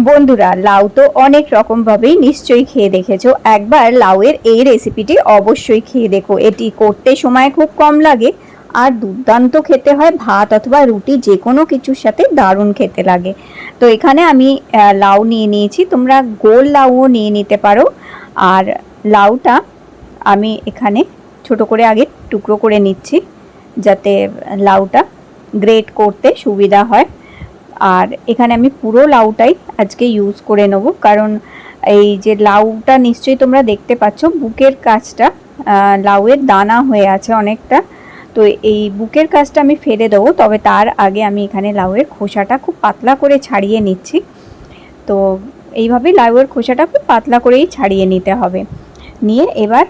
বন্ধুরা, লাউ তো অনেক রকমভাবেই নিশ্চয়ই খেয়ে দেখেছো। একবার লাউয়ের এই রেসিপিটি অবশ্যই খেয়ে দেখো। এটি করতে সময় খুব কম লাগে আর দুর্দান্ত খেতে হয়। ভাত অথবা রুটি যে কোনো কিছুর সাথে দারুণ খেতে লাগে। তো এখানে আমি লাউ নিয়ে নিয়েছি, তোমরা গোল লাউও নিয়ে নিতে পারো। আর লাউটা আমি এখানে ছোট করে আগে টুকরো করে নিচ্ছি, যাতে লাউটা গ্রেট করতে সুবিধা হয়। আর এখানে আমি পুরো লাউটাই আজকে ইউজ করে নেব, কারণ এই যে লাউটা নিশ্চয়ই তোমরা দেখতে পাচ্ছ বুকের কাছটা লাউয়ের দানা হয়ে আছে অনেকটা। তো এই বুকের কাছটা আমি ফেলে দেবো, তবে তার আগে আমি এখানে লাউয়ের খোসাটা খুব পাতলা করে ছাড়িয়ে নিচ্ছি। তো এইভাবে লাউয়ের খোসাটা খুব পাতলা করেই ছাড়িয়ে নিতে হবে। নিয়ে এবার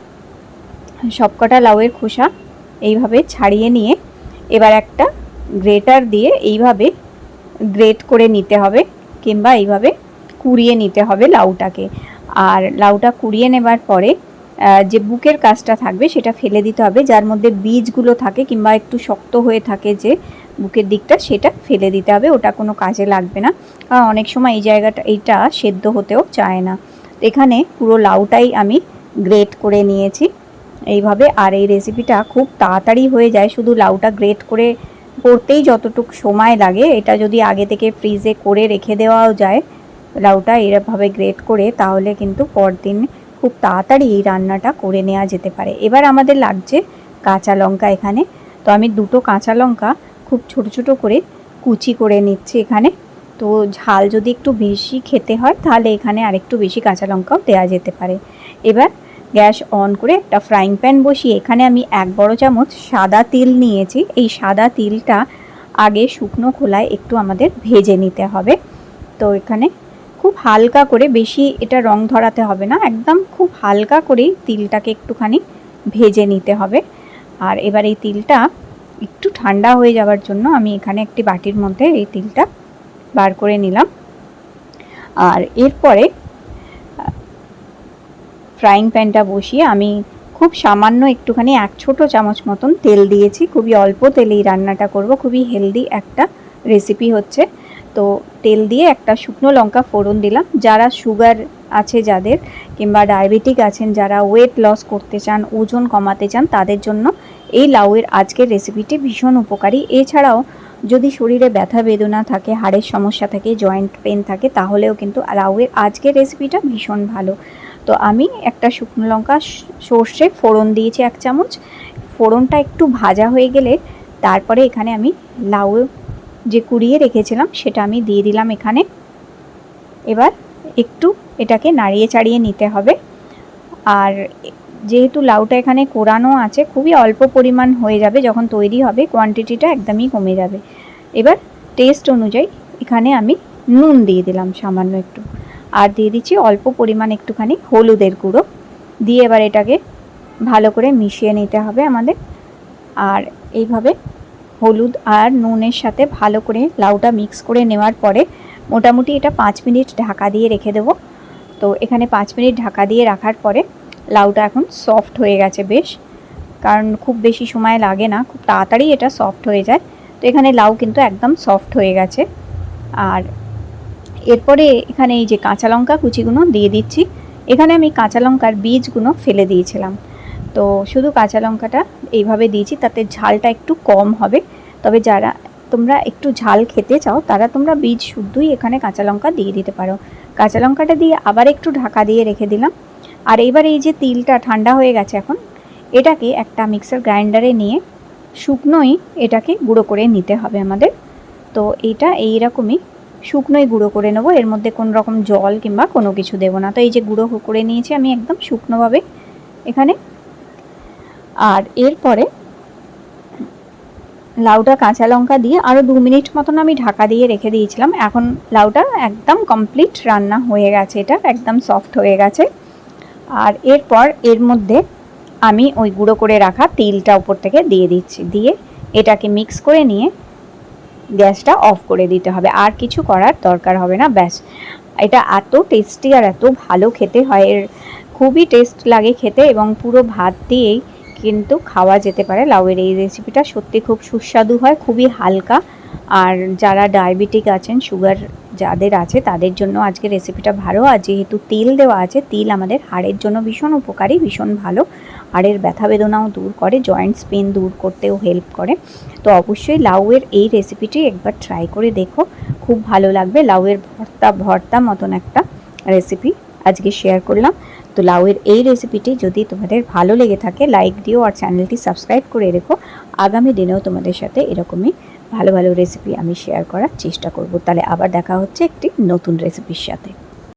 সবকটা লাউয়ের খোসা এইভাবে ছাড়িয়ে নিয়ে এবার একটা গ্রেটার দিয়ে এইভাবে গ্রেট করে নিতে হবে, কিংবা এইভাবে কুড়িয়ে নিতে হবে লাউটাকে। আর লাউটা কুড়িয়ে নেবার পরে যে বুকের কাছটা থাকবে সেটা ফেলে দিতে হবে, যার মধ্যে বীজগুলো থাকে কিংবা একটু শক্ত হয়ে থাকে যে বুকের দিকটা, সেটা ফেলে দিতে হবে। ওটা কোনো কাজে লাগবে না, কারণ অনেক সময় এই জায়গাটা এইটা সেদ্ধ হতেও চায় না। এখানে পুরো লাউটাই আমি গ্রেট করে নিয়েছি এইভাবে। আর এই রেসিপিটা খুব তাড়াতাড়ি হয়ে যায়, শুধু লাউটা গ্রেট করে করতেই যতটুকু সময় লাগে, এটা যদি আগে থেকে ফ্রিজে করে রেখে দেওয়াও যায় লাউটা এরভাবে গ্রেট করে, তাহলে কিন্তু পরদিন খুব তাড়াতাড়ি এই রান্নাটা করে নেওয়া যেতে পারে। এবার আমাদের লাগছে কাঁচা লঙ্কা এখানে। তো আমি দুটো কাঁচা লঙ্কা খুব ছোট ছোট করে কুচি করে নিচ্ছি এখানে। তো ঝাল যদি একটু বেশি খেতে হয় তাহলে এখানে আরেকটু বেশি কাঁচা লঙ্কাও দেওয়া যেতে পারে। এবার গ্যাস অন করে একটা ফ্রাইং প্যান বসিয়ে এখানে আমি 1 বড় চামচ সাদা তিল নিয়েছি। এই সাদা তিলটা আগে শুকনো খোলায় একটু আমাদের ভেজে নিতে হবে। তো এখানে খুব হালকা করে, বেশি এটা রং ধরাতে হবে না, একদম খুব হালকা করেই তিলটাকে একটুখানি ভেজে নিতে হবে। আর এবার এই তিলটা একটু ঠান্ডা হয়ে যাওয়ার জন্য আমি এখানে একটি বাটির মধ্যে এই তিলটা বার করে নিলাম। আর এরপরে ফ্রাইং প্যানটা বসিয়ে আমি খুব সামান্য একটুখানি 1 ছোট চামচ মতন তেল দিয়েছি। খুবই অল্প তেলেই রান্নাটা করব, খুবই হেলদি একটা রেসিপি হচ্ছে। তো তেল দিয়ে একটা শুকনো লঙ্কা ফোড়ন দিলাম। যারা সুগার আছে যাদের, কিংবা ডায়াবেটিক আছেন যারা, ওয়েট লস করতে চান, ওজন কমাতে চান, তাদের জন্য এই লাউয়ের আজকের রেসিপিটি ভীষণ উপকারী। এছাড়াও যদি শরীরে ব্যথা বেদনা থাকে, হাড়ের সমস্যা থাকে, জয়েন্ট পেন থাকে, তাহলেও কিন্তু লাউয়ের আজকের রেসিপিটা ভীষণ ভালো। তো আমি একটা শুকনো লঙ্কা সর্ষে ফোড়ন দিয়েছি 1 চামচ। ফোড়নটা একটু ভাজা হয়ে গেলে তারপরে এখানে আমি লাউ যে কুড়িয়ে রেখেছিলাম সেটা আমি দিয়ে দিলাম এখানে। এবার একটু এটাকে নাড়িয়ে চাড়িয়ে নিতে হবে। আর যেহেতু লাউটা এখানে কোরানো আছে, খুবই অল্প পরিমাণ হয়ে যাবে, যখন তৈরি হবে কোয়ান্টিটিটা একদমই কমে যাবে। এবার টেস্ট অনুযায়ী এখানে আমি নুন দিয়ে দিলাম সামান্য একটু, আর দিয়ে দিচ্ছি অল্প পরিমাণ একটুখানি হলুদের গুঁড়ো দিয়ে এবার এটাকে ভালো করে মিশিয়ে নিতে হবে আমাদের। আর এইভাবে হলুদ আর নুনের সাথে ভালো করে লাউটা মিক্স করে নেওয়ার পরে মোটামুটি এটা 5 মিনিট ঢাকা দিয়ে রেখে দেবো। তো এখানে 5 মিনিট ঢাকা দিয়ে রাখার পরে লাউটা এখন সফট হয়ে গেছে বেশ, কারণ খুব বেশি সময় লাগে না, খুব তাড়াতাড়ি এটা সফট হয়ে যায়। তো এখানে লাউ কিন্তু একদম সফট হয়ে গেছে। আর এরপরে এখানে এই যে কাঁচা লঙ্কা কুচিগুলো দিয়ে দিচ্ছি। এখানে আমি কাঁচা লঙ্কার বীজগুলো ফেলে দিয়েছিলাম, তো শুধু কাঁচা লঙ্কাটা এইভাবে দিয়েছি, তাতে ঝালটা একটু কম হবে। তবে যারা তোমরা একটু ঝাল খেতে চাও তারা তোমরা বীজ শুদ্ধই এখানে কাঁচা লঙ্কা দিয়ে দিতে পারো। কাঁচা লঙ্কাটা দিয়ে আবার একটু ঢাকা দিয়ে রেখে দিলাম। আর এবার এই যে তিলটা ঠান্ডা হয়ে গেছে এখন, এটাকে একটা মিক্সার গ্রাইন্ডারে নিয়ে শুকনোই এটাকে গুঁড়ো করে নিতে হবে আমাদের। তো এইটা এইরকমই শুকনোই গুঁড়ো করে নেবো, এর মধ্যে কোনো রকম জল কিংবা কোনো কিছু দেবো না। তো এই যে গুঁড়ো করে নিয়েছি আমি একদম শুকনোভাবে এখানে। আর এরপরে লাউটা কাঁচা লঙ্কা দিয়ে আরও 2 মিনিট মতন আমি ঢাকা দিয়ে রেখে দিয়েছিলাম। এখন লাউটা একদম কমপ্লিট রান্না হয়ে গেছে, এটা একদম সফট হয়ে গেছে। আর এরপর এর মধ্যে আমি ওই গুঁড়ো করে রাখা তিলটা উপর থেকে দিয়ে দিচ্ছি, দিয়ে এটাকে মিক্স করে নিয়ে গ্যাসটা অফ করে দিতে হবে। আর কিছু করার দরকার হবে না, ব্যাস। এটা এত টেস্টি আর এত ভালো খেতে হয়, এর খুবই টেস্ট লাগে খেতে, এবং পুরো ভাত দিয়েই কিন্তু খাওয়া যেতে পারে। লাউয়ের এই রেসিপিটা সত্যি খুব সুস্বাদু হয়, খুবই হালকা। আর যারা ডায়াবেটিক আছেন, সুগার যাদের আছে তাদের জন্য আজকে রেসিপিটা ভালো। আর যেহেতু তিল দেওয়া আছে, তিল আমাদের হাড়ের জন্য ভীষণ উপকারী, ভীষণ ভালো। হাড়ের ব্যথা বেদনাও দূর করে, জয়েন্টস পেন দূর করতেও হেল্প করে। তো অবশ্যই লাউয়ের এই রেসিপিটি একবার ট্রাই করে দেখো, খুব ভালো লাগবে। লাউয়ের ভর্তা মতন একটা রেসিপি আজকে শেয়ার করলাম। তো লাউয়ের এই রেসিপিটি যদি তোমাদের ভালো লেগে থাকে লাইক দিও আর চ্যানেলটি সাবস্ক্রাইব করে রেখো। আগামী দিনেও তোমাদের সাথে এরকমই ভালো ভালো রেসিপি আমি শেয়ার করার চেষ্টা করব। তাহলে আবার দেখা হচ্ছে একটি নতুন রেসিপির সাথে।